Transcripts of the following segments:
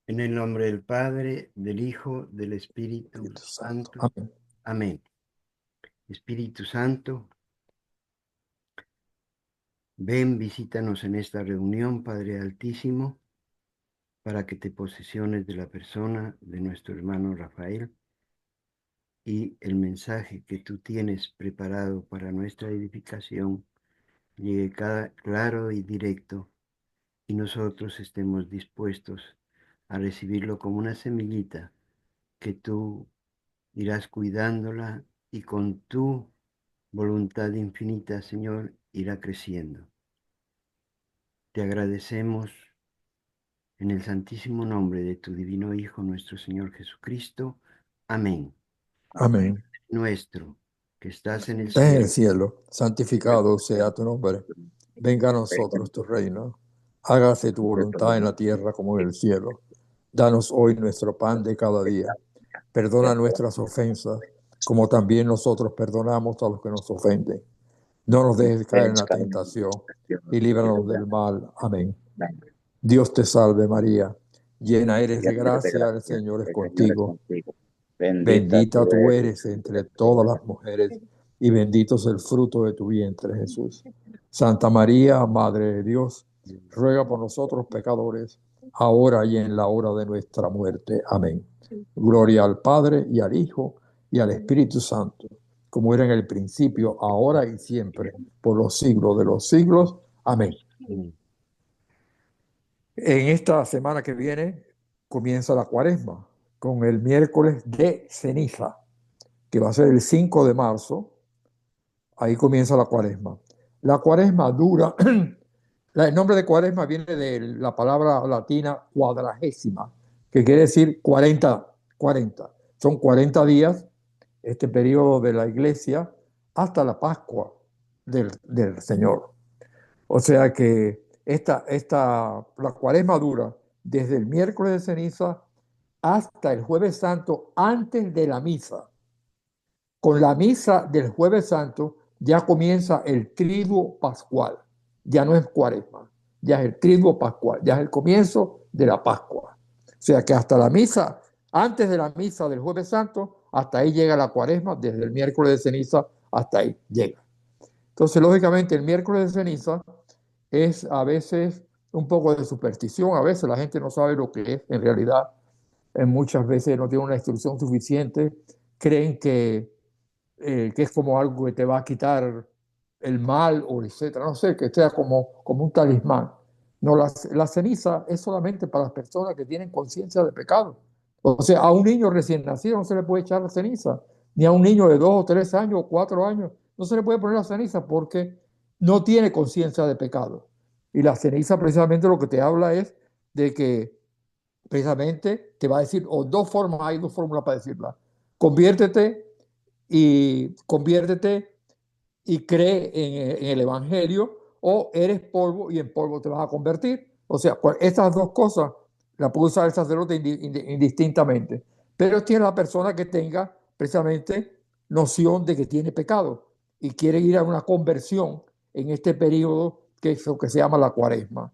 En el nombre del Padre, del Hijo, del Espíritu Espíritu Santo. Santo. Amén. Amén. Espíritu Santo, ven, visítanos en esta reunión, Padre Altísimo, para que te posesiones de la persona de nuestro hermano Rafael y el mensaje que tú tienes preparado para nuestra edificación llegue claro y directo, y nosotros estemos dispuestos a recibirlo como una semillita que tú irás cuidándola y con tu voluntad infinita, Señor, irá creciendo. Te agradecemos en el santísimo nombre de tu divino Hijo, nuestro Señor Jesucristo. Amén. Amén. Nuestro, que estás en el Estás en el cielo. cielo, santificado sea tu nombre. Venga a nosotros tu reino. Hágase tu voluntad en la tierra como en el cielo. Danos hoy nuestro pan de cada día. Perdona nuestras ofensas, como también nosotros perdonamos a los que nos ofenden. No nos dejes caer en la tentación y líbranos del mal. Amén. Dios te salve María, llena eres de gracia, el Señor es contigo. Bendita tú eres entre todas las mujeres y bendito es el fruto de tu vientre, Jesús. Santa María, Madre de Dios, ruega por nosotros pecadores, ahora y en la hora de nuestra muerte. Amén. Gloria al Padre y al Hijo y al Espíritu Santo, como era en el principio, ahora y siempre, por los siglos de los siglos. Amén. Amén. En esta semana que viene comienza la cuaresma con el miércoles de ceniza, que va a ser el 5 de marzo. Ahí comienza la cuaresma. La cuaresma dura, el nombre de cuaresma viene de la palabra latina cuadragésima, que quiere decir 40, 40. Son 40 días, este periodo de la iglesia, hasta la Pascua del Señor. O sea que la cuaresma dura desde el miércoles de ceniza hasta el jueves santo antes de la misa. Con la misa del jueves santo ya comienza el triduo pascual. Ya no es cuaresma, ya es el triduo pascual, ya es el comienzo de la Pascua. O sea que hasta la misa, antes de la misa del jueves santo, hasta ahí llega la cuaresma, desde el miércoles de ceniza hasta ahí llega. Entonces, lógicamente, el miércoles de ceniza es a veces un poco de superstición, a veces la gente no sabe lo que es en realidad, muchas veces no tiene una instrucción suficiente, creen que es como algo que te va a quitar el mal o etcétera, no sé, que sea como un talismán. No, la ceniza es solamente para las personas que tienen conciencia de pecado. O sea, a un niño recién nacido no se le puede echar la ceniza, ni a un niño de 2 o 3 años o 4 años, no se le puede poner la ceniza porque no tiene conciencia de pecado. Y la ceniza precisamente lo que te habla es de que precisamente te va a decir, o dos formas, hay dos fórmulas para decirla. Conviértete conviértete y cree en el Evangelio, o eres polvo y en polvo te vas a convertir. O sea, pues estas dos cosas las puede usar el sacerdote indistintamente, pero tiene la persona que tenga precisamente noción de que tiene pecado y quiere ir a una conversión en este periodo que es lo que se llama la cuaresma.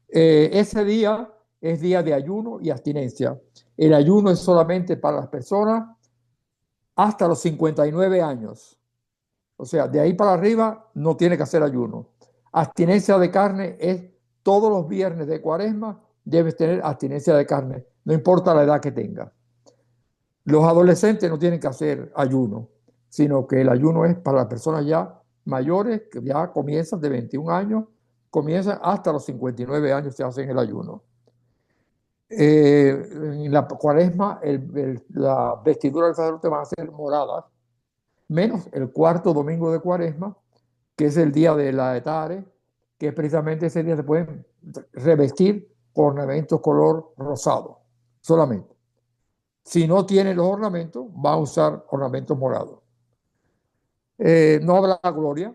Ese día es día de ayuno y abstinencia. El ayuno es solamente para las personas hasta los 59 años. O sea, de ahí para arriba no tiene que hacer ayuno. Abstinencia de carne es todos los viernes de cuaresma debes tener abstinencia de carne, no importa la edad que tengas. Los adolescentes no tienen que hacer ayuno, sino que el ayuno es para las personas ya mayores, que ya comienzan de 21 años, comienzan hasta los 59 años se hacen el ayuno. En la cuaresma, la vestidura del sacerdote van a ser moradas, menos el cuarto domingo de cuaresma, que es el día de la etare, que precisamente ese día se pueden revestir con ornamentos color rosado, solamente. Si no tiene los ornamentos, va a usar ornamentos morados. No habrá gloria,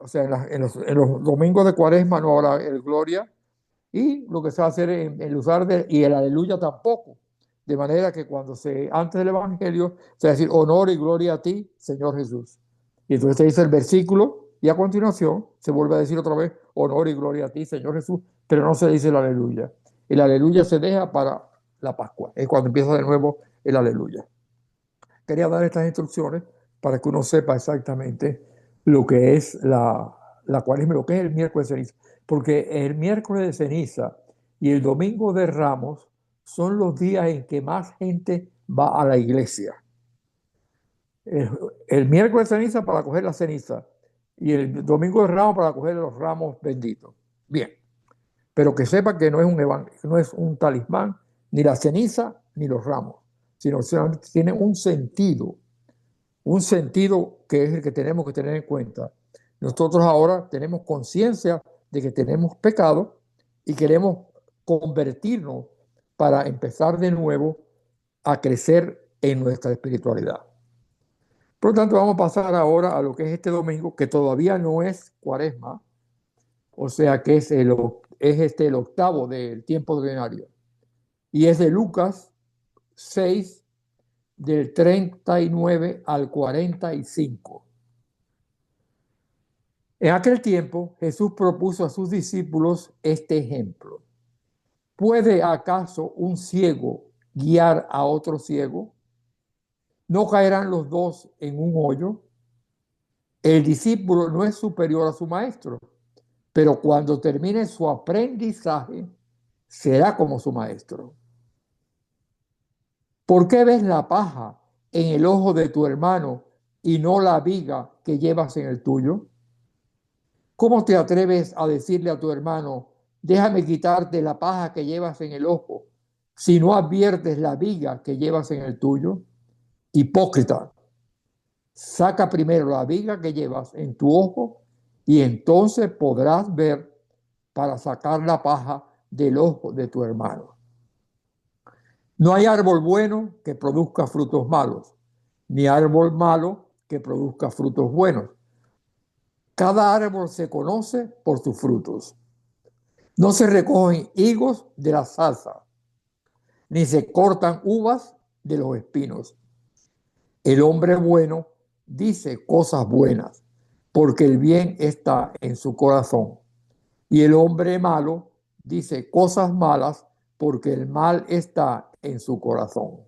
o sea, en los domingos de cuaresma no habrá el gloria, y lo que se va a hacer en usar y el aleluya tampoco. De manera que antes del Evangelio, se va a decir honor y gloria a ti, Señor Jesús. Y entonces se dice el versículo y a continuación se vuelve a decir otra vez honor y gloria a ti, Señor Jesús, pero no se dice el aleluya. El aleluya se deja para la Pascua. Es cuando empieza de nuevo el aleluya. Quería dar estas instrucciones para que uno sepa exactamente lo que es la cuaresma, lo que es el miércoles de ceniza. Porque el miércoles de ceniza y el domingo de Ramos son los días en que más gente va a la iglesia. El, el miércoles de ceniza para coger la ceniza y el domingo de Ramos para coger los ramos benditos. Bien, pero que sepa que no es no es un talismán, ni la ceniza ni los ramos, sino que tienen un sentido que es el que tenemos que tener en cuenta. Nosotros ahora tenemos conciencia de que tenemos pecado y queremos convertirnos para empezar de nuevo a crecer en nuestra espiritualidad. Por lo tanto, vamos a pasar ahora a lo que es este domingo, que todavía no es cuaresma, o sea que es el octavo del tiempo ordinario. Y es de Lucas 6, del 39 al 45. En aquel tiempo Jesús propuso a sus discípulos este ejemplo. ¿Puede acaso un ciego guiar a otro ciego? ¿No caerán los dos en un hoyo? El discípulo no es superior a su maestro, pero cuando termine su aprendizaje, será como su maestro. ¿Por qué ves la paja en el ojo de tu hermano y no la viga que llevas en el tuyo? ¿Cómo te atreves a decirle a tu hermano, déjame quitarte la paja que llevas en el ojo, si no adviertes la viga que llevas en el tuyo? Hipócrita, saca primero la viga que llevas en tu ojo y entonces podrás ver para sacar la paja del ojo de tu hermano. No hay árbol bueno que produzca frutos malos, ni árbol malo que produzca frutos buenos. Cada árbol se conoce por sus frutos. No se recogen higos de la zarza, ni se cortan uvas de los espinos. El hombre bueno dice cosas buenas, porque el bien está en su corazón. Y el hombre malo dice cosas malas, porque el mal está en su corazón.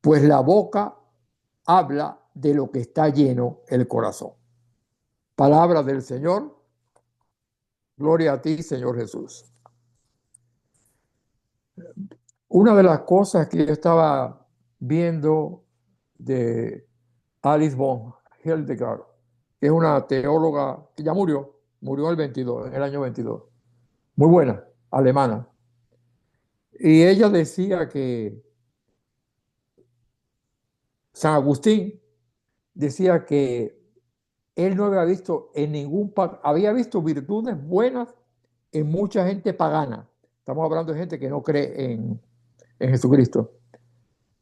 Pues la boca habla de lo que está lleno el corazón. Palabra del Señor. Gloria a ti, Señor Jesús. Una de las cosas que yo estaba viendo de Alice von Hildegard, que es una teóloga que ya murió en el año 22, muy buena, alemana. Y ella decía que San Agustín decía que él no había visto había visto virtudes buenas en mucha gente pagana. Estamos hablando de gente que no cree en Jesucristo.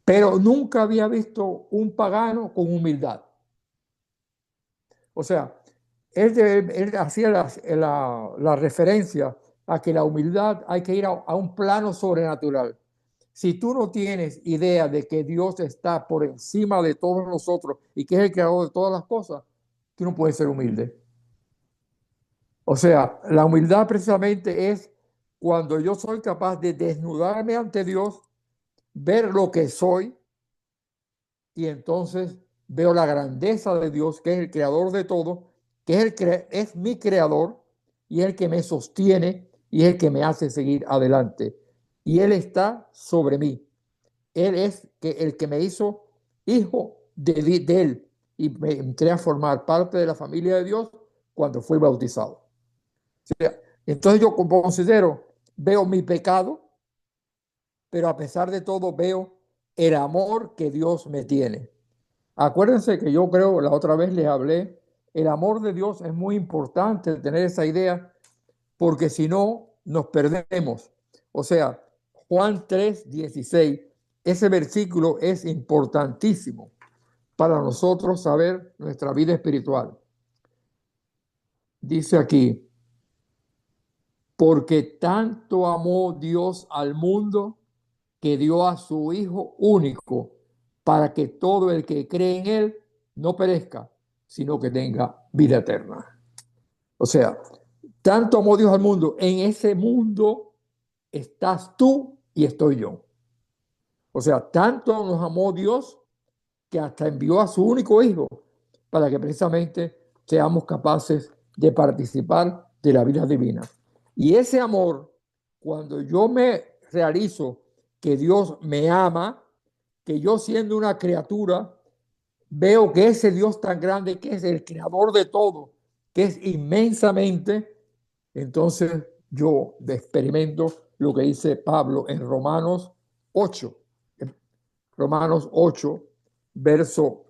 Pero nunca había visto un pagano con humildad. O sea, él hacía la referencia a que la humildad hay que ir a un plano sobrenatural. Si tú no tienes idea de que Dios está por encima de todos nosotros y que es el creador de todas las cosas, tú no puedes ser humilde. O sea, la humildad precisamente es cuando yo soy capaz de desnudarme ante Dios, ver lo que soy y entonces veo la grandeza de Dios, que es el creador de todo, que es mi creador y es el que me sostiene y es el que me hace seguir adelante. Y Él está sobre mí. Él es el que me hizo hijo de Él y me entré a formar parte de la familia de Dios cuando fui bautizado. O sea, entonces yo veo mi pecado, pero a pesar de todo veo el amor que Dios me tiene. Acuérdense que yo creo, la otra vez les hablé, el amor de Dios es muy importante tener esa idea, porque si no, nos perdemos. O sea, Juan 3:16, ese versículo es importantísimo para nosotros saber nuestra vida espiritual. Dice aquí, porque tanto amó Dios al mundo que dio a su Hijo único para que todo el que cree en Él no perezca, sino que tenga vida eterna. O sea, Tanto amó Dios al mundo. En ese mundo estás tú y estoy yo. O sea, tanto nos amó Dios que hasta envió a su único hijo para que precisamente seamos capaces de participar de la vida divina. Y ese amor, cuando yo me realizo que Dios me ama, que yo siendo una criatura, veo que ese Dios tan grande, que es el creador de todo, que es inmensamente, entonces yo experimento lo que dice Pablo en Romanos 8. Romanos 8, verso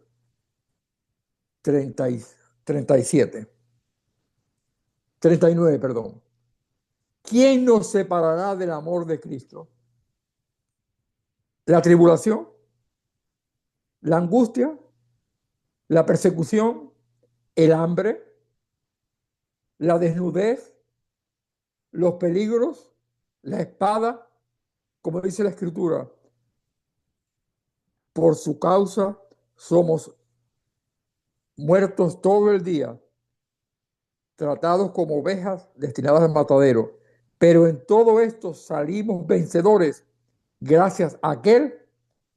30 y 37, 39, perdón. ¿Quién nos separará del amor de Cristo? ¿La tribulación? ¿La angustia? ¿La persecución? ¿El hambre? ¿La desnudez? ¿Los peligros? ¿La espada? Como dice la Escritura, por su causa somos muertos todo el día, tratados como ovejas destinadas al matadero. Pero en todo esto salimos vencedores gracias a aquel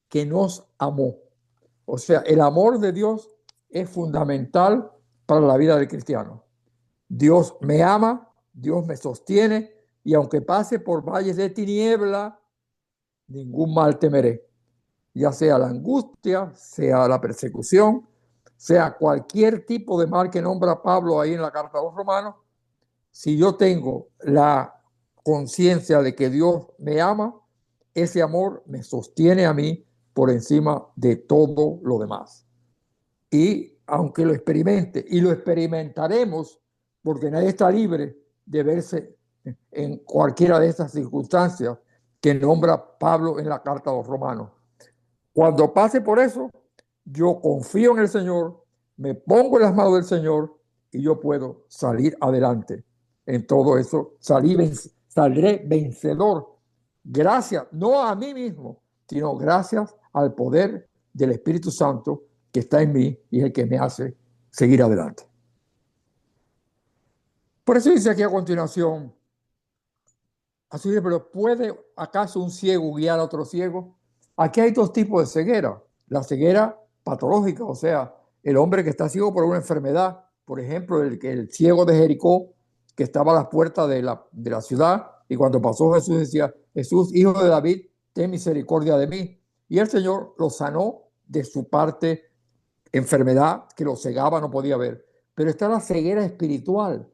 que nos amó. O sea, el amor de Dios es fundamental para la vida del cristiano. Dios me ama, Dios me sostiene, y aunque pase por valles de tiniebla, ningún mal temeré. Ya sea la angustia, sea la persecución, sea cualquier tipo de mal que nombra Pablo ahí en la carta a los romanos, si yo tengo la conciencia de que Dios me ama, ese amor me sostiene a mí por encima de todo lo demás. Y aunque lo experimente, y lo experimentaremos, porque nadie está libre de verse en cualquiera de estas circunstancias que nombra Pablo en la carta a los romanos. Cuando pase por eso, yo confío en el Señor, me pongo en las manos del Señor y yo puedo salir adelante. En todo eso saldré vencedor. Gracias, no a mí mismo, sino gracias al poder del Espíritu Santo que está en mí y es el que me hace seguir adelante. Por eso dice aquí a continuación, así dice, pero ¿puede acaso un ciego guiar a otro ciego? Aquí hay dos tipos de ceguera. La ceguera patológica, o sea, el hombre que está ciego por una enfermedad, por ejemplo, el ciego de Jericó, que estaba a las puertas de la ciudad, y cuando pasó Jesús decía, Jesús, hijo de David, ten misericordia de mí. Y el Señor lo sanó de su parte enfermedad que lo cegaba, no podía ver. Pero está la ceguera espiritual,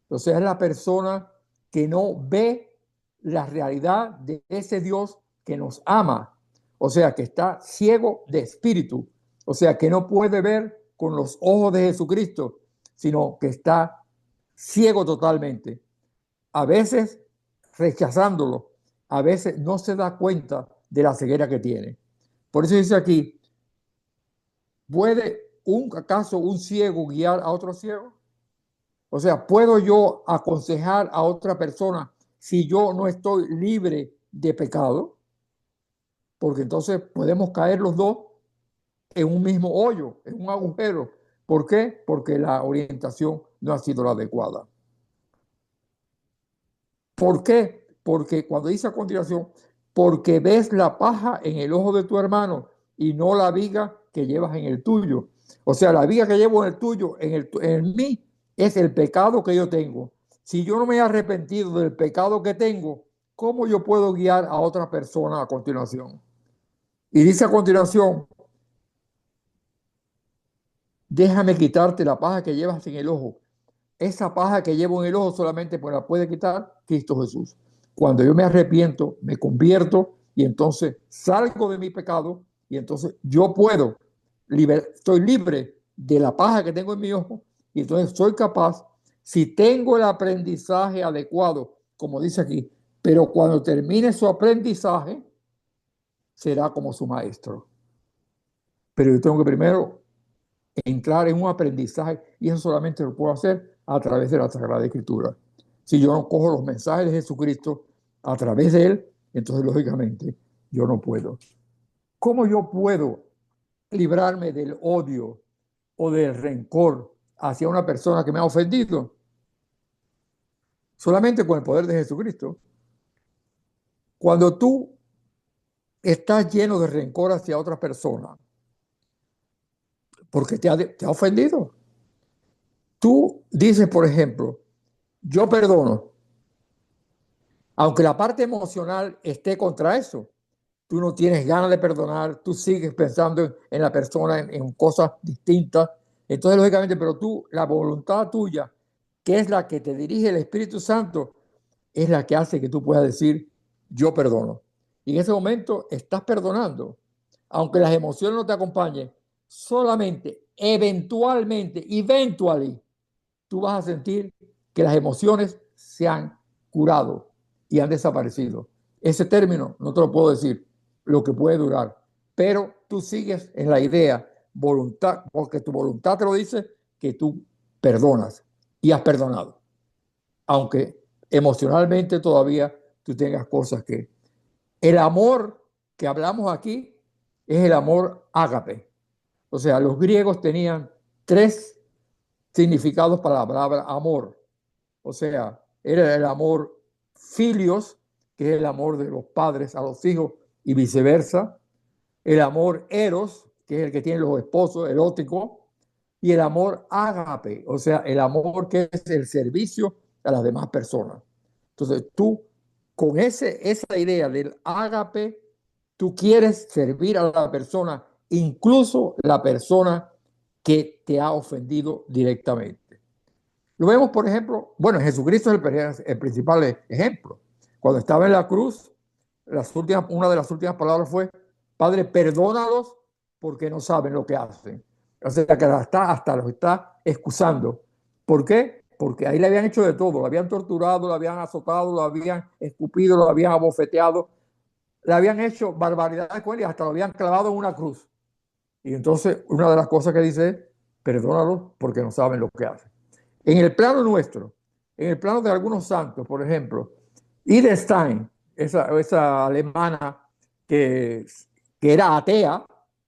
o sea, es la persona que no ve la realidad de ese Dios que nos ama. O sea, que está ciego de espíritu. O sea, que no puede ver con los ojos de Jesucristo, sino que está ciego totalmente. A veces rechazándolo, a veces no se da cuenta de la ceguera que tiene. Por eso dice aquí, ¿puede acaso un ciego guiar a otro ciego? O sea, ¿puedo yo aconsejar a otra persona si yo no estoy libre de pecado? Porque entonces podemos caer los dos en un mismo hoyo, en un agujero. ¿Por qué? Porque la orientación no ha sido la adecuada. ¿Por qué? Porque cuando dice a continuación, porque ves la paja en el ojo de tu hermano y no la viga que llevas en el tuyo. O sea, la viga que llevo en el tuyo, en mí, es el pecado que yo tengo. Si yo no me he arrepentido del pecado que tengo, ¿cómo yo puedo guiar a otra persona a continuación? Y dice a continuación, déjame quitarte la paja que llevas en el ojo. Esa paja que llevo en el ojo solamente pues la puede quitar Cristo Jesús. Cuando yo me arrepiento, me convierto y entonces salgo de mi pecado y entonces yo puedo, estoy libre de la paja que tengo en mi ojo y entonces soy capaz, si tengo el aprendizaje adecuado, como dice aquí, pero cuando termine su aprendizaje, será como su maestro. Pero yo tengo que primero entrar en un aprendizaje y eso solamente lo puedo hacer a través de la Sagrada Escritura. Si yo no cojo los mensajes de Jesucristo a través de él, entonces lógicamente yo no puedo. ¿Cómo yo puedo librarme del odio o del rencor hacia una persona que me ha ofendido? solamente con el poder de Jesucristo. Cuando tú estás lleno de rencor hacia otra persona, porque te ha ofendido, tú dices, por ejemplo, yo perdono, aunque la parte emocional esté contra eso. Tú no tienes ganas de perdonar, tú sigues pensando en la persona, en cosas distintas. Entonces, lógicamente, pero tú, la voluntad tuya, que es la que te dirige el Espíritu Santo, es la que hace que tú puedas decir, yo perdono. Y en ese momento estás perdonando, aunque las emociones no te acompañen, solamente, eventualmente, eventually, tú vas a sentir que las emociones se han curado y han desaparecido. Ese término no te lo puedo decir, lo que puede durar, pero tú sigues en la idea, voluntad, porque tu voluntad te lo dice, que tú perdonas y has perdonado, aunque emocionalmente todavía tú tengas cosas que... El amor que hablamos aquí es el amor ágape. O sea, los griegos tenían tres significados para la palabra amor. O sea, era el amor filios, que es el amor de los padres a los hijos y viceversa. El amor eros, que es el que tienen los esposos, erótico. Y el amor ágape, o sea, el amor que es el servicio a las demás personas. Entonces, tú, con esa idea del ágape, tú quieres servir a la persona, incluso la persona que te ha ofendido directamente. Lo vemos, por ejemplo, bueno, Jesucristo es el principal ejemplo. Cuando estaba en la cruz, una de las últimas palabras fue, Padre, perdónalos porque no saben lo que hacen. O sea, que hasta los está excusando. ¿Por qué? Porque ahí le habían hecho de todo. Lo habían torturado, lo habían azotado, lo habían escupido, lo habían abofeteado, le habían hecho barbaridades con él y hasta lo habían clavado en una cruz. Y entonces, una de las cosas que dice es, perdónalos porque no saben lo que hacen. En el plano nuestro, en el plano de algunos santos, por ejemplo, Edith Stein, esa alemana que, que era atea,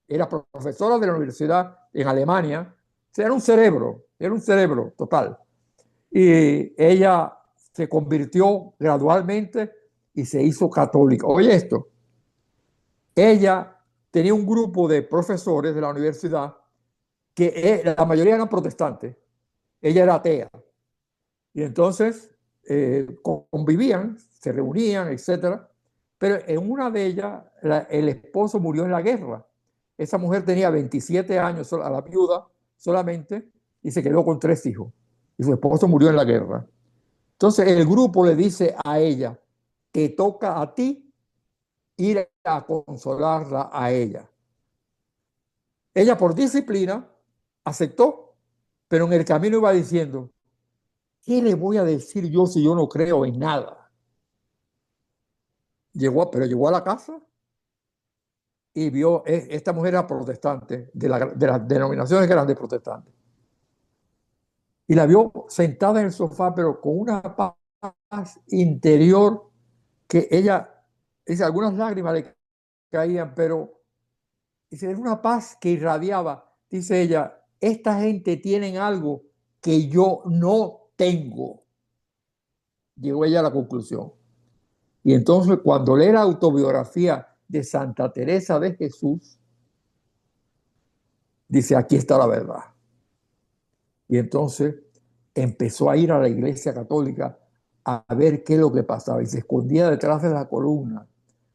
era profesora de la universidad en Alemania, era un cerebro total. Y ella se convirtió gradualmente y se hizo católica. Oye esto, ella tenía un grupo de profesores de la universidad que la mayoría eran protestantes, ella era atea. Y entonces convivían, se reunían, etcétera. Pero en una de ellas, el esposo murió en la guerra. Esa mujer tenía 27 años, a la viuda solamente, y se quedó con 3 hijos. Y su esposo murió en la guerra. Entonces el grupo le dice a ella, te toca a ti ir a consolarla a ella. Ella por disciplina aceptó, pero en el camino iba diciendo, ¿qué le voy a decir yo si yo no creo en nada? Pero llegó a la casa y vio, esta mujer era protestante, de las denominaciones grandes protestantes, y la vio sentada en el sofá, pero con una paz interior que ella, dice, algunas lágrimas le caían, pero dice, era una paz que irradiaba. Dice ella, esta gente tiene algo que yo no tengo. Llegó ella a la conclusión. Y entonces cuando lee la autobiografía de Santa Teresa de Jesús, dice, aquí está la verdad. Y entonces empezó a ir a la iglesia católica a ver qué es lo que pasaba y se escondía detrás de la columna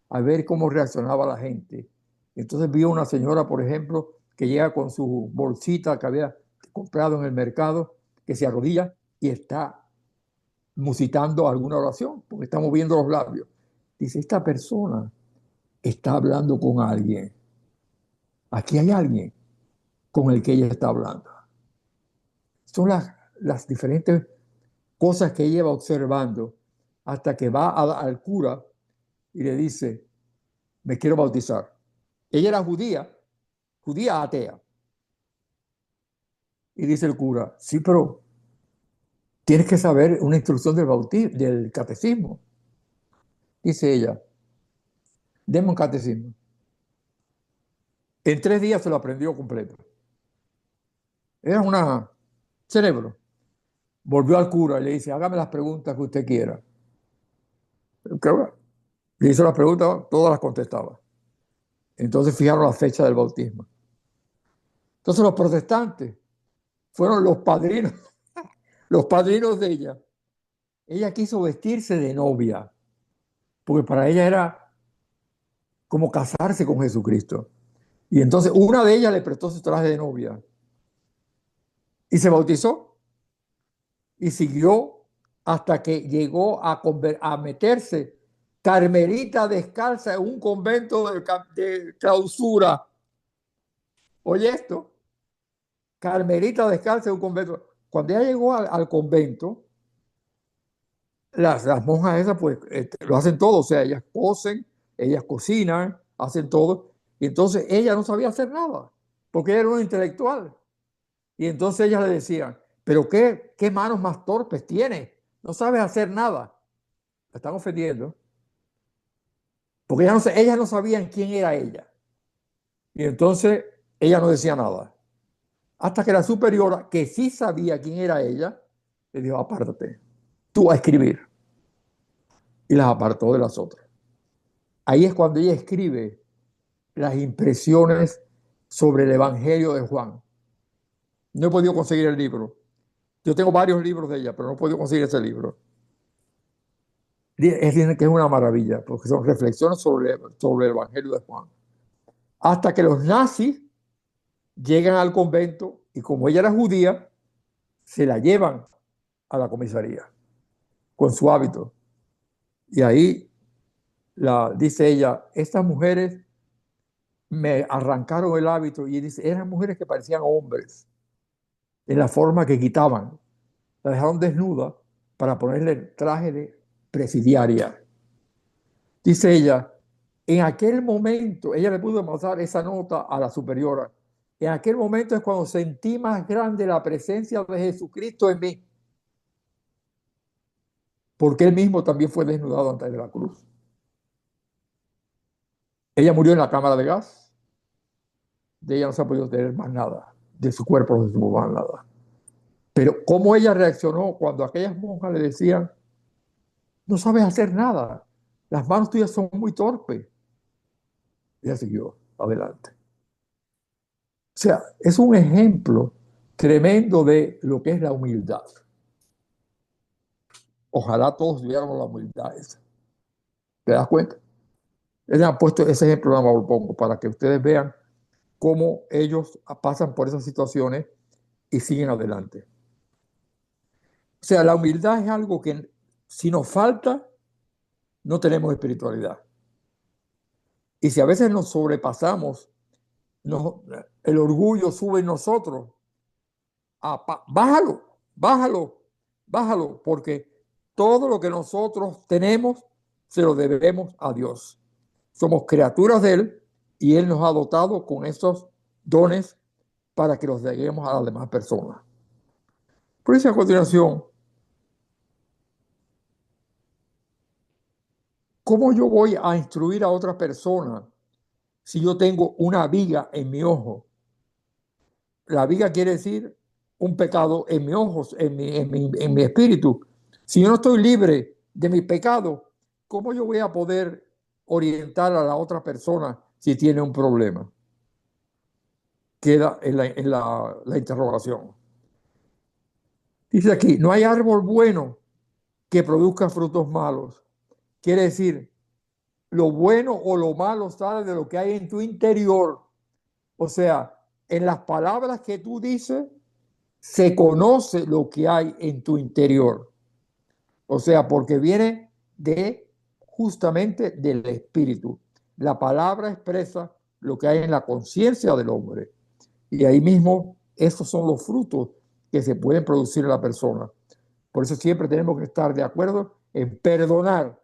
a ver cómo reaccionaba la gente. Entonces vio una señora, por ejemplo, que llega con su bolsita que había comprado en el mercado, que se arrodilla y está musitando alguna oración, porque está moviendo los labios. Dice, esta persona está hablando con alguien. Aquí hay alguien con el que ella está hablando. Son las diferentes cosas que ella va observando hasta que va al cura y le dice, me quiero bautizar. Ella era judía atea. Y dice el cura, sí, pero tienes que saber una instrucción del catecismo. Dice ella, denme un catecismo. En 3 días se lo aprendió completo. Era una cerebro. volvió al cura y le dice, hágame las preguntas que usted quiera. Claro, le hizo las preguntas, todas las contestaba. Entonces fijaron la fecha del bautismo. Entonces los protestantes fueron los padrinos de ella. Ella quiso vestirse de novia, porque para ella era como casarse con Jesucristo. Y entonces una de ellas le prestó su traje de novia y se bautizó y siguió hasta que llegó a meterse carmelita descalza en un convento de clausura. Oye esto, carmelita descalza en un convento. Cuando ella llegó al convento, las monjas esas pues lo hacen todo, o sea, ellas cosen, ellas cocinan, hacen todo. Y entonces ella no sabía hacer nada, porque ella era una intelectual. Y entonces ellas le decían, pero qué manos más torpes tienes, no sabes hacer nada. La están ofendiendo, porque ellas no sabían quién era ella. Y entonces ella no decía nada. Hasta que la superiora, que sí sabía quién era ella, le dijo, apártate, tú a escribir. Y las apartó de las otras. Ahí es cuando ella escribe las impresiones sobre el Evangelio de Juan. No he podido conseguir el libro. Yo tengo varios libros de ella, pero no he podido conseguir ese libro. Dicen que es una maravilla, porque son reflexiones sobre el Evangelio de Juan. Hasta que los nazis llegan al convento y como ella era judía, se la llevan a la comisaría con su hábito. Y ahí dice ella, estas mujeres me arrancaron el hábito y dice, eran mujeres que parecían hombres en la forma que quitaban. La dejaron desnuda para ponerle el traje de presidiaria. Dice ella, en aquel momento, ella le pudo pasar esa nota a la superiora. En aquel momento es cuando sentí más grande la presencia de Jesucristo en mí, porque él mismo también fue desnudado antes de la cruz. Ella murió en la cámara de gas, de ella no se ha podido tener más nada, de su cuerpo no se tuvo más nada. Pero cómo ella reaccionó cuando aquellas monjas le decían, no sabes hacer nada, las manos tuyas son muy torpes. Ella siguió adelante. O sea, es un ejemplo tremendo de lo que es la humildad. Ojalá todos tuviéramos la humildad esa. ¿Te das cuenta? Él ha puesto ese ejemplo, nada más lo pongo, para que ustedes vean cómo ellos pasan por esas situaciones y siguen adelante. O sea, la humildad es algo que si nos falta, no tenemos espiritualidad. Y si a veces nos sobrepasamos, el orgullo sube en nosotros. Bájalo, bájalo, bájalo, porque todo lo que nosotros tenemos se lo debemos a Dios. Somos criaturas de Él y Él nos ha dotado con esos dones para que los demos a las demás personas. Por eso a continuación, ¿cómo yo voy a instruir a otra persona si yo tengo una viga en mi ojo? La viga quiere decir un pecado en mis ojos, en mi espíritu. Si yo no estoy libre de mi pecado, ¿cómo yo voy a poder orientar a la otra persona si tiene un problema? Queda la interrogación. Dice aquí, no hay árbol bueno que produzca frutos malos. Quiere decir, lo bueno o lo malo sale de lo que hay en tu interior. O sea, en las palabras que tú dices, se conoce lo que hay en tu interior. O sea, porque viene justamente del espíritu. La palabra expresa lo que hay en la conciencia del hombre. Y ahí mismo, esos son los frutos que se pueden producir en la persona. Por eso siempre tenemos que estar de acuerdo en perdonar.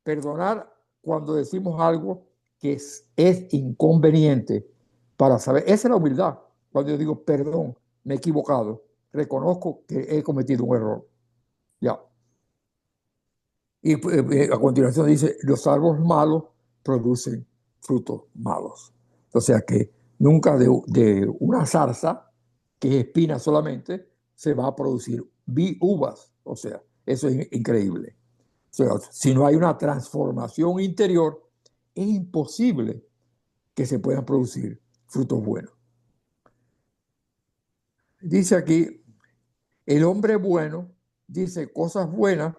Perdonar cuando decimos algo que es inconveniente para saber. Esa es la humildad. Cuando yo digo perdón, me he equivocado, reconozco que he cometido un error. Ya. Y a continuación dice, los árboles malos producen frutos malos. O sea que nunca de una zarza, que es espina solamente, se va a producir vi uvas. O sea, eso es increíble. O sea, si no hay una transformación interior, es imposible que se puedan producir frutos buenos. Dice aquí, el hombre bueno dice cosas buenas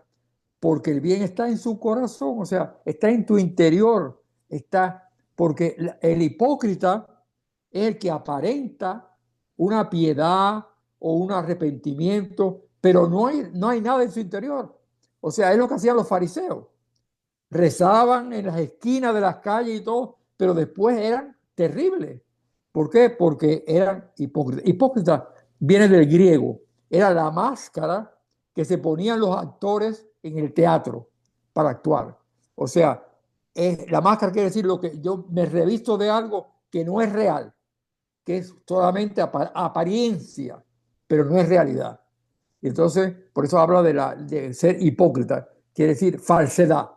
porque el bien está en su corazón, o sea, está en tu interior, está, porque el hipócrita es el que aparenta una piedad o un arrepentimiento, pero no hay nada en su interior. O sea, es lo que hacían los fariseos. Rezaban en las esquinas de las calles y todo, pero después eran terribles. ¿Por qué? Porque eran hipócritas. Hipócrita viene del griego, era la máscara que se ponían los actores en el teatro para actuar. O sea, la máscara quiere decir lo que yo me revisto de algo que no es real, que es solamente apariencia, pero no es realidad. Y entonces, por eso habla de ser hipócrita, quiere decir falsedad.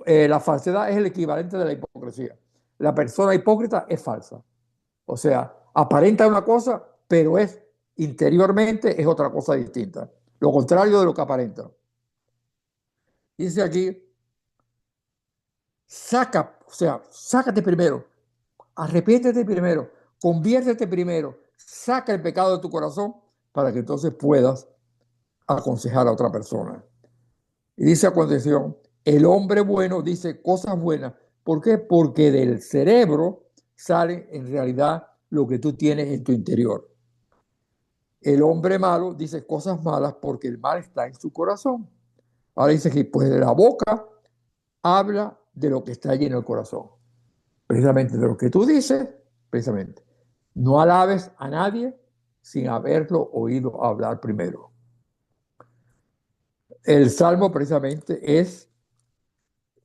La falsedad es el equivalente de la hipocresía. La persona hipócrita es falsa. O sea, aparenta una cosa, pero es interiormente es otra cosa distinta. Lo contrario de lo que aparenta. Dice aquí, o sea, sácate primero, arrepiéntete primero, conviértete primero, saca el pecado de tu corazón para que entonces puedas aconsejar a otra persona. Y dice a continuación, el hombre bueno dice cosas buenas. ¿Por qué? Porque del cerebro sale en realidad lo que tú tienes en tu interior. El hombre malo dice cosas malas porque el mal está en su corazón. Ahora dice que pues de la boca habla de lo que está lleno el corazón. Precisamente de lo que tú dices, precisamente. No alabes a nadie sin haberlo oído hablar primero. El salmo precisamente es,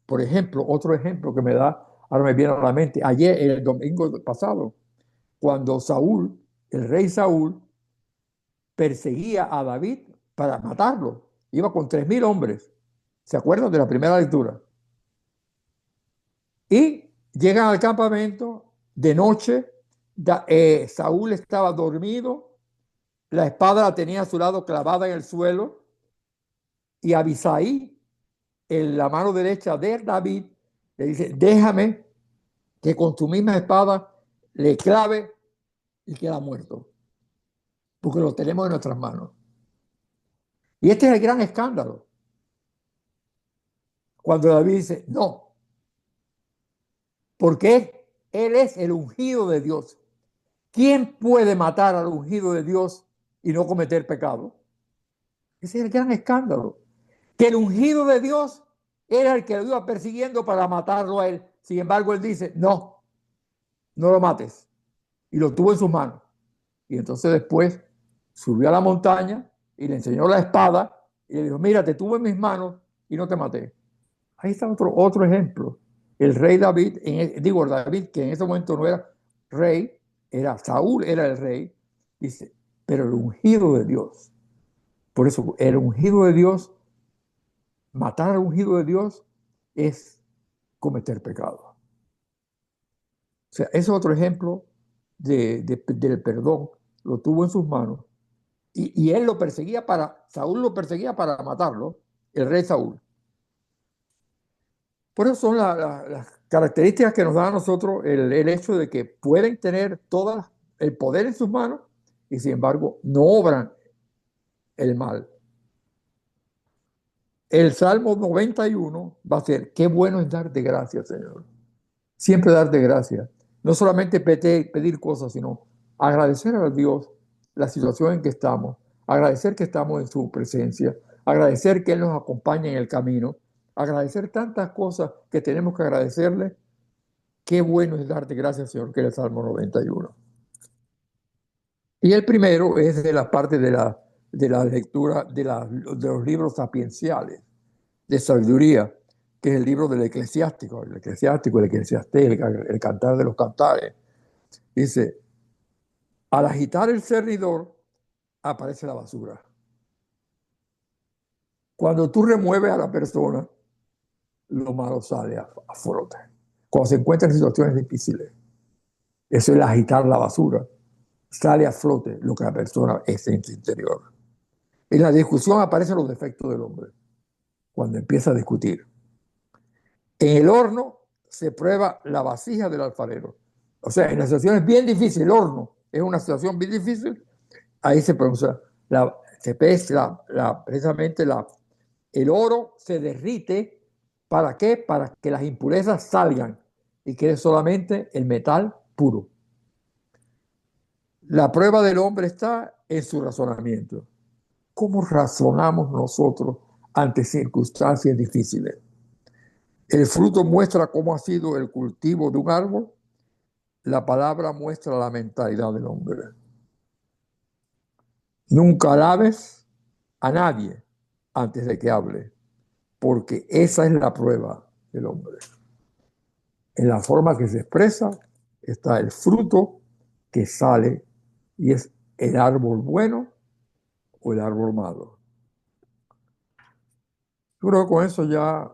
por ejemplo, otro ejemplo que me da, ahora me viene a la mente, ayer, el domingo pasado, cuando Saúl, el rey Saúl, perseguía a David para matarlo. Iba con 3.000 hombres. ¿Se acuerdan de la primera lectura? Y llegan al campamento de noche. Saúl estaba dormido. La espada la tenía a su lado clavada en el suelo. Y Abisai, en la mano derecha de David, le dice, déjame que con tu misma espada le clave y queda muerto. Porque lo tenemos en nuestras manos. Y este es el gran escándalo. Cuando David dice, no, porque él es el ungido de Dios. ¿Quién puede matar al ungido de Dios y no cometer pecado? Ese es el gran escándalo. Que el ungido de Dios era el que lo iba persiguiendo para matarlo a él. Sin embargo, él dice, no, no lo mates. Y lo tuvo en sus manos. Y entonces después subió a la montaña y le enseñó la espada y le dijo, mira, te tuve en mis manos y no te maté. Ahí está otro ejemplo. El rey David, David, que en ese momento no era rey, era Saúl, era el rey, dice, pero el ungido de Dios. Por eso, el ungido de Dios, matar al ungido de Dios es cometer pecado. O sea, ese es otro ejemplo del perdón. Lo tuvo en sus manos. Y él Saúl lo perseguía para matarlo, el rey Saúl. Por eso son las características que nos da a nosotros el hecho de que pueden tener todo el poder en sus manos y sin embargo no obran el mal. El Salmo 91 va a ser, qué bueno es darte gracias, Señor. Siempre darte gracias. No solamente pedir cosas, sino agradecer a Dios la situación en que estamos, agradecer que estamos en su presencia, agradecer que Él nos acompaña en el camino, agradecer tantas cosas que tenemos que agradecerle. Qué bueno es darte gracias, Señor, que es el Salmo 91. Y el primero es de la parte de la lectura de los libros sapienciales, de sabiduría, que es el libro del eclesiástico, el eclesiastés, el cantar de los cantares. Dice, al agitar el cernidor, aparece la basura. Cuando tú remueves a la persona, lo malo sale a flote. Cuando se encuentra en situaciones difíciles, eso es el agitar la basura. Sale a flote lo que la persona es en su interior. En la discusión aparecen los defectos del hombre, cuando empieza a discutir. En el horno se prueba la vasija del alfarero. O sea, en las situaciones bien difíciles, el horno es una situación bien difícil, ahí se pronuncia, se pesa precisamente el oro se derrite. ¿Para qué? Para que las impurezas salgan y quede solamente el metal puro. La prueba del hombre está en su razonamiento. ¿Cómo razonamos nosotros ante circunstancias difíciles? El fruto muestra cómo ha sido el cultivo de un árbol, la palabra muestra la mentalidad del hombre. Nunca alabes a nadie antes de que hable, porque esa es la prueba del hombre. En la forma que se expresa está el fruto que sale y es el árbol bueno o el árbol malo. Yo creo que con eso ya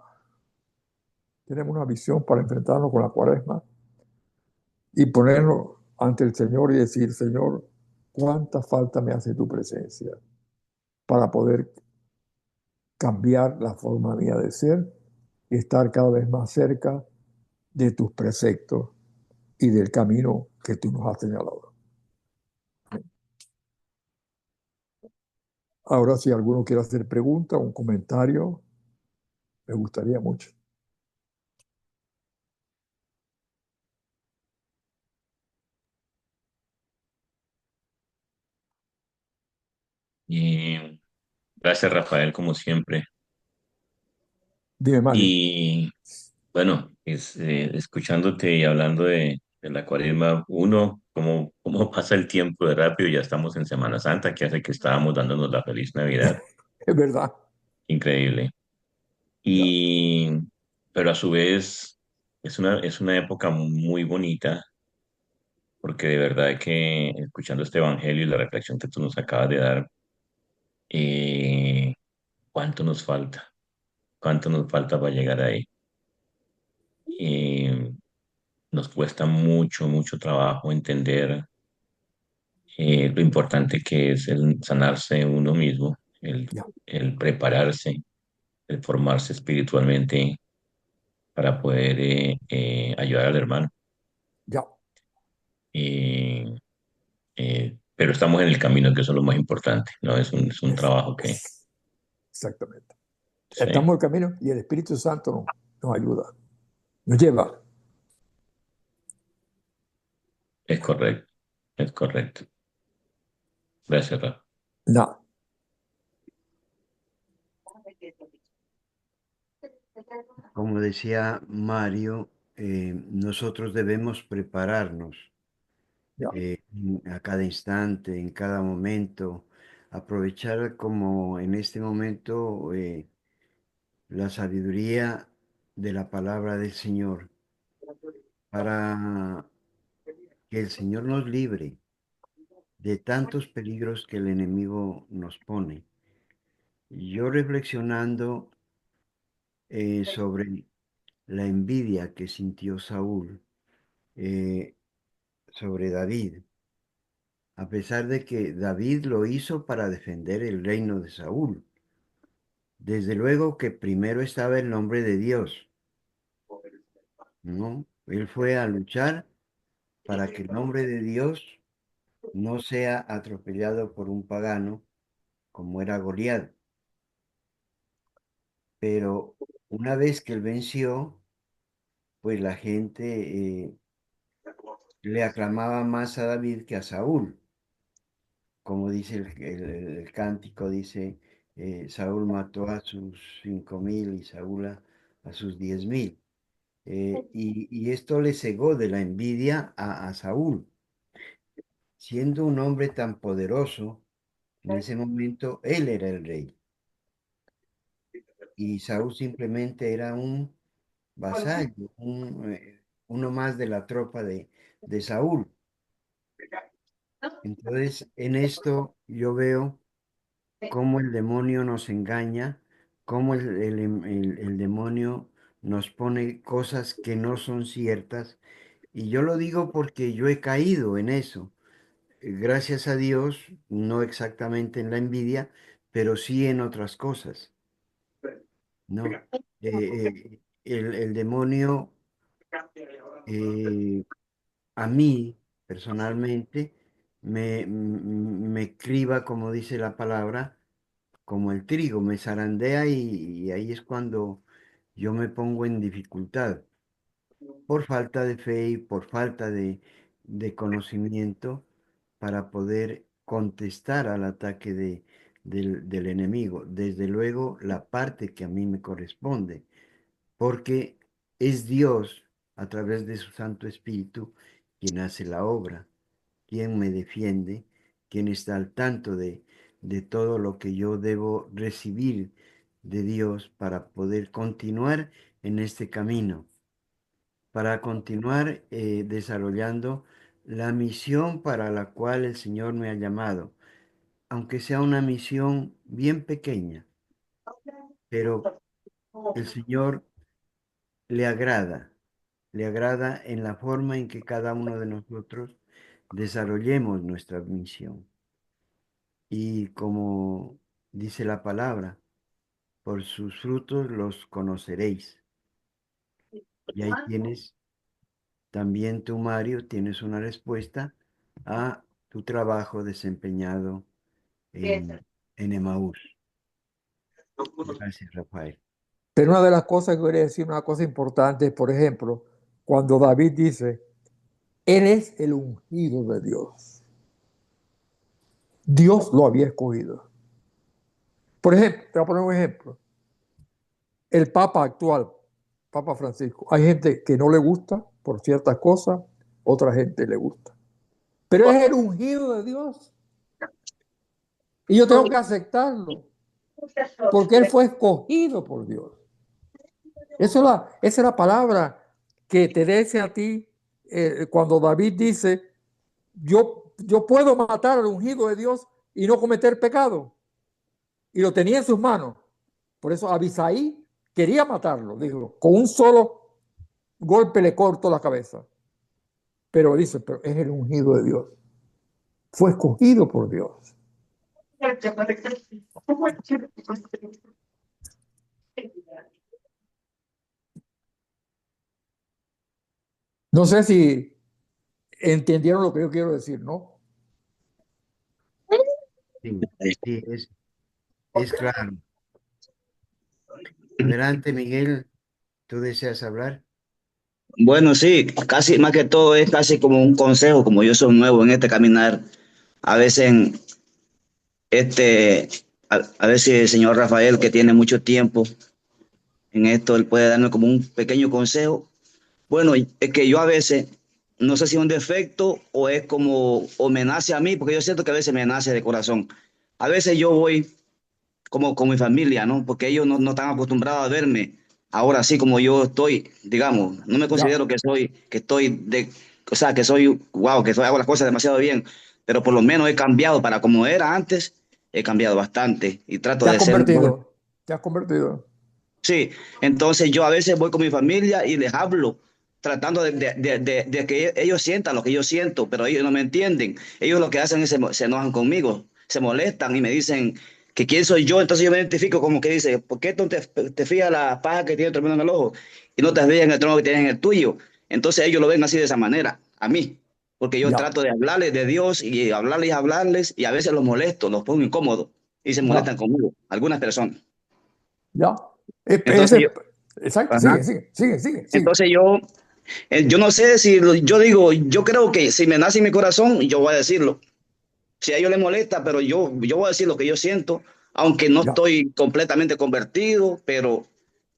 tenemos una visión para enfrentarnos con la cuaresma y ponernos ante el Señor y decir, Señor, ¿cuánta falta me hace tu presencia para poder cambiar la forma mía de ser y estar cada vez más cerca de tus preceptos y del camino que tú nos has señalado? Ahora, si alguno quiere hacer pregunta o un comentario, me gustaría mucho. Y gracias, Rafael, como siempre. Dime, Mario. Y bueno, escuchándote y hablando de la cuaresma, uno, cómo pasa el tiempo de rápido, ya estamos en Semana Santa, que hace que estábamos dándonos la feliz Navidad, Es verdad. increíble. Ya, Y, pero a su vez es una época muy bonita, porque de verdad que escuchando este evangelio y la reflexión que tú nos acabas de dar, eh, ¿cuánto nos falta? ¿Cuánto nos falta para llegar ahí? Eh, Nos cuesta mucho, mucho trabajo entender lo importante que es el sanarse uno mismo, ya, el prepararse, el formarse espiritualmente para poder ayudar al hermano. ya. Eh, pero estamos en el camino, que eso es lo más importante, ¿no? Es un trabajo que, Es exactamente. Estamos en sí, el camino y el Espíritu Santo nos ayuda, nos lleva. es correcto, es correcto. Gracias, Rafa. No, Como decía Mario, nosotros debemos prepararnos ya, a cada instante, en cada momento, aprovechar como en este momento la sabiduría de la palabra del Señor para que el Señor nos libre de tantos peligros que el enemigo nos pone. Yo reflexionando sobre la envidia que sintió Saúl eh, sobre David, a pesar de que David lo hizo para defender el reino de Saúl. Desde luego que primero estaba el nombre de Dios, ¿no? Él fue a luchar para que el nombre de Dios no sea atropellado por un pagano como era Goliat. Pero una vez que él venció, pues la gente le aclamaba más a David que a Saúl. Como dice el cántico, dice, Saúl mató a sus 5.000 y Saúl a sus 10.000. Y esto le cegó de la envidia a Saúl. Siendo un hombre tan poderoso, en ese momento él era el rey y Saúl simplemente era un vasallo, uno más de la tropa de Saúl. Entonces, en esto yo veo cómo el demonio nos engaña, cómo el demonio nos pone cosas que no son ciertas. Y yo lo digo porque yo he caído en eso. Gracias a Dios, no exactamente en la envidia, pero sí en otras cosas, ¿no? El demonio, eh, a mí personalmente, me criba, como dice la palabra, como el trigo, me zarandea y ahí es cuando yo me pongo en dificultad por falta de fe y por falta de conocimiento para poder contestar al ataque del enemigo. Desde luego, la parte que a mí me corresponde, porque es Dios, a través de su Santo Espíritu, quien hace la obra, quien me defiende, quien está al tanto de todo lo que yo debo recibir de Dios para poder continuar en este camino, para continuar desarrollando la misión para la cual el Señor me ha llamado, aunque sea una misión bien pequeña, pero el Señor le agrada en la forma en que cada uno de nosotros desarrollemos nuestra misión. Y como dice la palabra, por sus frutos los conoceréis. Y ahí tienes también tú, Mario, tienes una respuesta a tu trabajo desempeñado en Emaús. Gracias, Rafael. Pero una de las cosas que quería decir, una cosa importante, por ejemplo, cuando David dice, Él es el ungido de Dios. Dios lo había escogido. Por ejemplo, te voy a poner un ejemplo. El Papa actual, Papa Francisco, hay gente que no le gusta por ciertas cosas, otra gente le gusta. Pero es el ungido de Dios. Y yo tengo que aceptarlo, porque Él fue escogido por Dios. Esa es la palabra que te dice a ti cuando David dice, yo puedo matar al ungido de Dios y no cometer pecado. Y lo tenía en sus manos. Por eso Abisaí quería matarlo. Dijo, con un solo golpe le corto la cabeza. Pero dice, pero es el ungido de Dios. Fue escogido por Dios. No sé si entendieron lo que yo quiero decir, ¿no? Sí, sí, es claro. Adelante, Miguel, ¿tú deseas hablar? Bueno, sí, casi más que todo es casi como un consejo, como yo soy nuevo en este caminar. A veces, este, a ver si el señor Rafael, que tiene mucho tiempo en esto, él puede darme como un pequeño consejo. Bueno, es que yo a veces, no sé si es un defecto o es como, o me nace a mí, porque yo siento que a veces me nace de corazón. A veces yo voy como con mi familia, ¿no? Porque ellos no están acostumbrados a verme ahora así como yo estoy, digamos, no me Ya, considero que estoy o sea, que soy, wow, hago las cosas demasiado bien, pero por lo menos he cambiado para como era antes, he cambiado bastante y trato te has de ser mejor. convertido. Te has convertido. Sí, entonces yo a veces voy con mi familia y les hablo, tratando de que ellos sientan lo que yo siento, pero ellos no me entienden. Ellos lo que hacen es se enojan conmigo, se molestan y me dicen que quién soy yo. Entonces yo me identifico como que dice, ¿por qué tú te fijas la paja que tiene tu hermano en el ojo y no te fijas en el trono que tienes en el tuyo? Entonces ellos lo ven así de esa manera, a mí, porque yo Ya, trato de hablarles de Dios y hablarles y a veces los molesto, los pongo incómodos y se molestan ya, conmigo, algunas personas. ya. Entonces yo, Exacto, ajá. sigue. Entonces yo no sé si yo digo, yo creo que si me nace en mi corazón, yo voy a decirlo. Si a ellos les molesta, pero yo voy a decir lo que yo siento, aunque no Ya, estoy completamente convertido, pero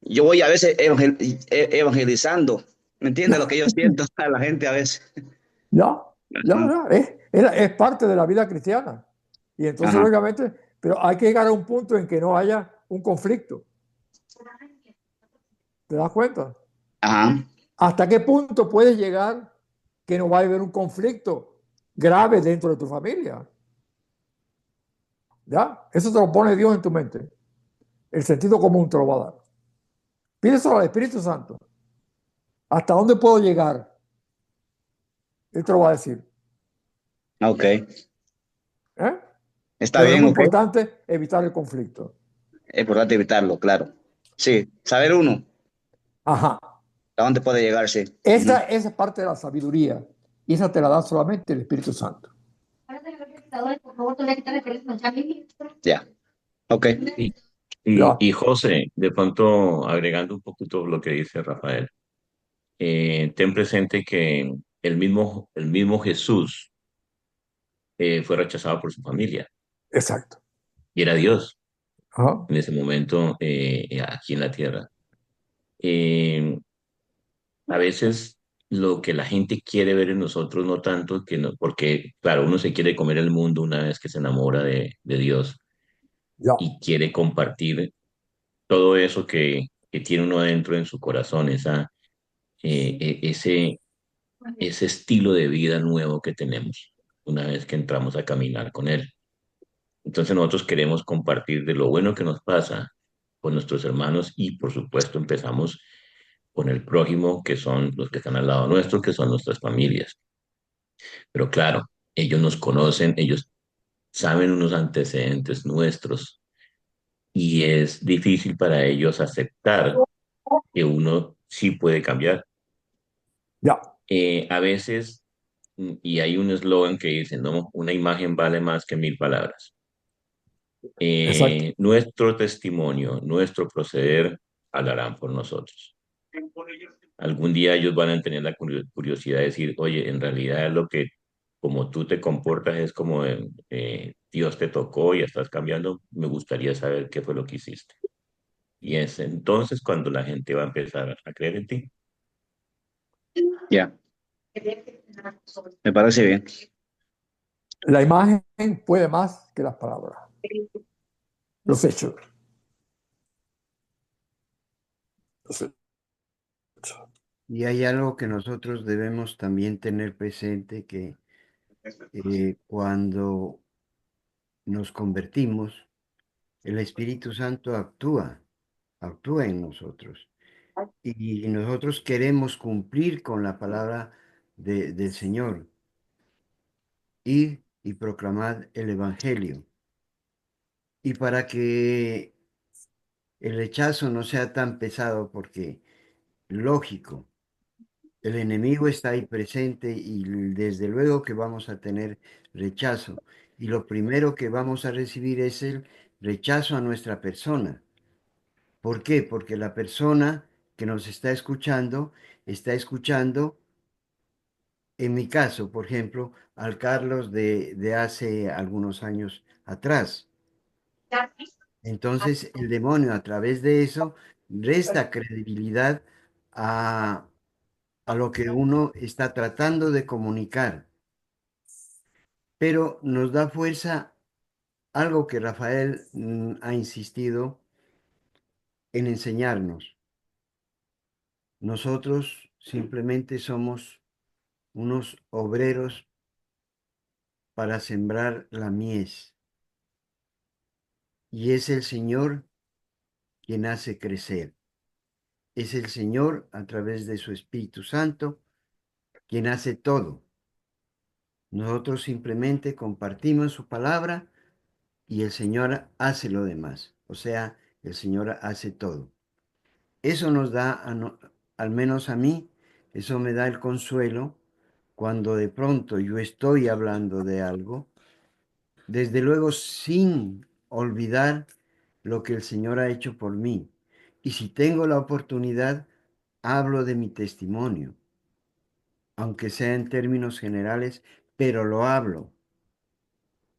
yo voy a veces evangelizando. ¿Me entiendes lo ya, que yo siento a la gente a veces? Ajá, ya. Es parte de la vida cristiana. Y entonces, ajá, lógicamente, pero hay que llegar a un punto en que no haya un conflicto. ¿Te das cuenta? ajá, ¿Hasta qué punto puedes llegar que no va a haber un conflicto grave dentro de tu familia? ¿Ya? Eso te lo pone Dios en tu mente. El sentido común te lo va a dar. Pídeselo al Espíritu Santo. ¿Hasta dónde puedo llegar? Él te lo va a decir. ok, ¿Eh? Está Pero es bien, muy ok. importante evitar el conflicto. Es importante evitarlo, claro. Sí, saber uno Ajá. a dónde puede llegar, sí. Ujú. Esa es parte de la sabiduría. Y esa te la da solamente el Espíritu Santo. Ya, ok. Y, Ya, y José, de pronto agregando un poquito lo que dice Rafael, ten presente que el mismo Jesús fue rechazado por su familia exacto. y era Dios Ajá. en ese momento aquí en la tierra. Eh, a veces lo que la gente quiere ver en nosotros, no tanto que no, porque claro, uno se quiere comer el mundo una vez que se enamora de Dios Ya, y quiere compartir todo eso que tiene uno adentro en su corazón, ese estilo de vida nuevo que tenemos una vez que entramos a caminar con Él. Entonces nosotros queremos compartir de lo bueno que nos pasa con nuestros hermanos y por supuesto empezamos con el prójimo, que son los que están al lado nuestro, que son nuestras familias. Pero claro, ellos nos conocen, ellos saben unos antecedentes nuestros y es difícil para ellos aceptar que uno sí puede cambiar. ya, A veces, y hay un eslogan que dice, ¿no? Una imagen vale más que mil palabras. exacto. Nuestro testimonio, nuestro proceder hablarán por nosotros. Algún día ellos van a tener la curiosidad de decir, oye, en realidad lo que, como tú te comportas es como Dios te tocó y estás cambiando, me gustaría saber qué fue lo que hiciste. Y es entonces cuando la gente va a empezar a creer en ti. Ya, me parece bien. La imagen puede más que las palabras. Los hechos. Los hechos. Y hay algo que nosotros debemos también tener presente, que cuando nos convertimos, el Espíritu Santo actúa en nosotros. Y nosotros queremos cumplir con la palabra del Señor, ir y proclamar el Evangelio. Y para que el rechazo no sea tan pesado, porque lógico, el enemigo está ahí presente y desde luego que vamos a tener rechazo. Y lo primero que vamos a recibir es el rechazo a nuestra persona. ¿Por qué? Porque la persona que nos está escuchando, en mi caso, por ejemplo, al Carlos de hace algunos años atrás. Entonces, el demonio a través de eso resta credibilidad a, a lo que uno está tratando de comunicar, pero nos da fuerza algo que Rafael ha insistido en enseñarnos. Nosotros simplemente somos unos obreros para sembrar la mies, y es el Señor quien hace crecer. Es el Señor a través de su Espíritu Santo quien hace todo. Nosotros simplemente compartimos su palabra y el Señor hace lo demás. O sea, el Señor hace todo. Eso nos da, al menos a mí, eso me da el consuelo cuando de pronto yo estoy hablando de algo, desde luego sin olvidar lo que el Señor ha hecho por mí. Y si tengo la oportunidad, hablo de mi testimonio, aunque sea en términos generales, pero lo hablo,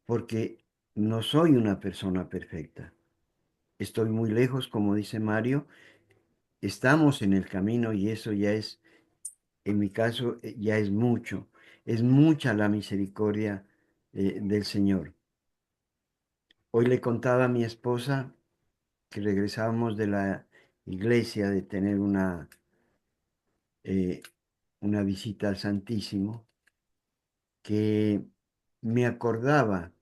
porque no soy una persona perfecta. Estoy muy lejos, como dice Mario, estamos en el camino y eso ya es, en mi caso, ya es mucho. Es mucha la misericordia del Señor. Hoy le contaba a mi esposa que regresábamos de la iglesia de tener eh, una visita al Santísimo, que me acordaba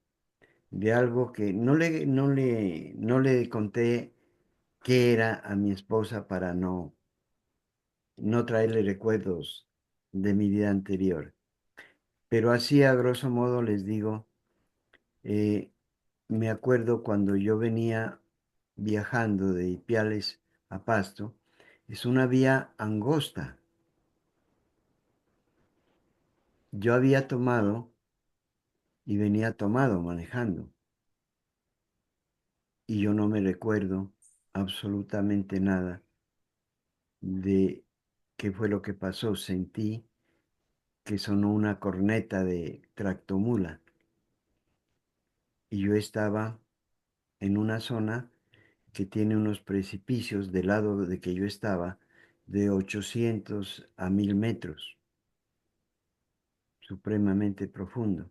de algo que no le conté qué era a mi esposa para no traerle recuerdos de mi vida anterior. Pero así a grosso modo les digo, eh, me acuerdo cuando yo venía viajando de Ipiales a Pasto, es una vía angosta. Yo había tomado y venía tomado manejando y yo no me recuerdo absolutamente nada de qué fue lo que pasó. Sentí que sonó una corneta de tractomula y yo estaba en una zona que tiene unos precipicios del lado de que yo estaba de 800 a 1000 metros, supremamente profundo.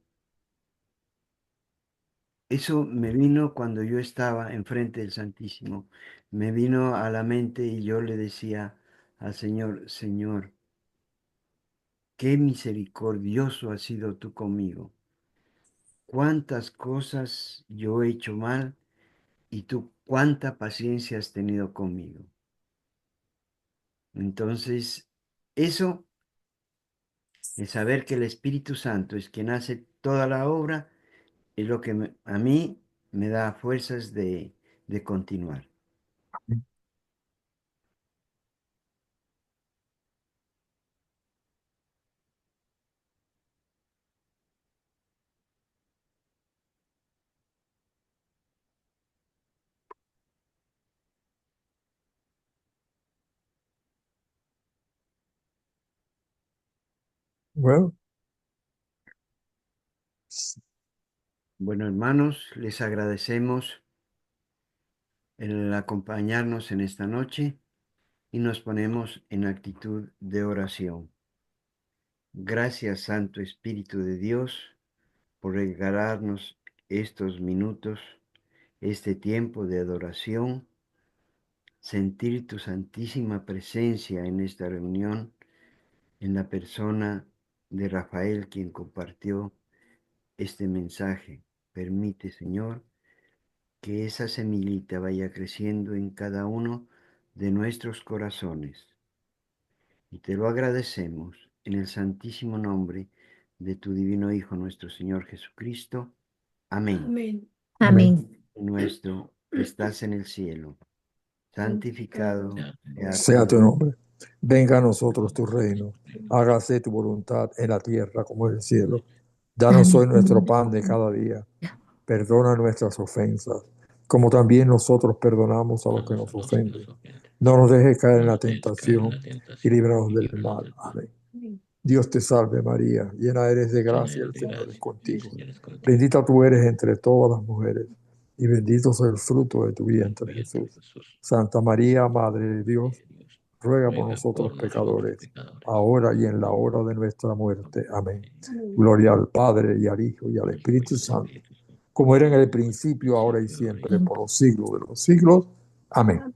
Eso me vino cuando yo estaba enfrente del Santísimo, me vino a la mente y yo le decía al Señor, Señor, qué misericordioso has sido tú conmigo. Cuántas cosas yo he hecho mal y tú cuánta paciencia has tenido conmigo. Entonces, eso, el saber que el Espíritu Santo es quien hace toda la obra, es lo que a mí me da fuerzas de continuar. Bueno, Bueno, hermanos, les agradecemos el acompañarnos en esta noche y nos ponemos en actitud de oración. Gracias, Santo Espíritu de Dios, por regalarnos estos minutos, este tiempo de adoración, sentir tu santísima presencia en esta reunión, en la persona de Rafael, quien compartió este mensaje. Permite, Señor, que esa semillita vaya creciendo en cada uno de nuestros corazones. Y te lo agradecemos en el santísimo nombre de tu divino Hijo, nuestro Señor Jesucristo. Amén. Amén. Amén. Nuestro que estás en el cielo, santificado sea tu nombre. nombre. Venga a nosotros tu reino. Hágase tu voluntad en la tierra como en el cielo. Danos hoy nuestro pan de cada día. Perdona nuestras ofensas, como también nosotros perdonamos a los que nos ofenden. No nos dejes caer en la tentación y líbranos del mal. Amén. Dios te salve María, llena eres de gracia, el Señor es contigo. Bendita tú eres entre todas las mujeres, y bendito es el fruto de tu vientre, Jesús. Santa María, Madre de Dios, ruega por nosotros pecadores, ahora y en la hora de nuestra muerte. Amén. Gloria al Padre, y al Hijo, y al Espíritu Santo, como era en el principio, ahora y siempre, por los siglos de los siglos. Amén.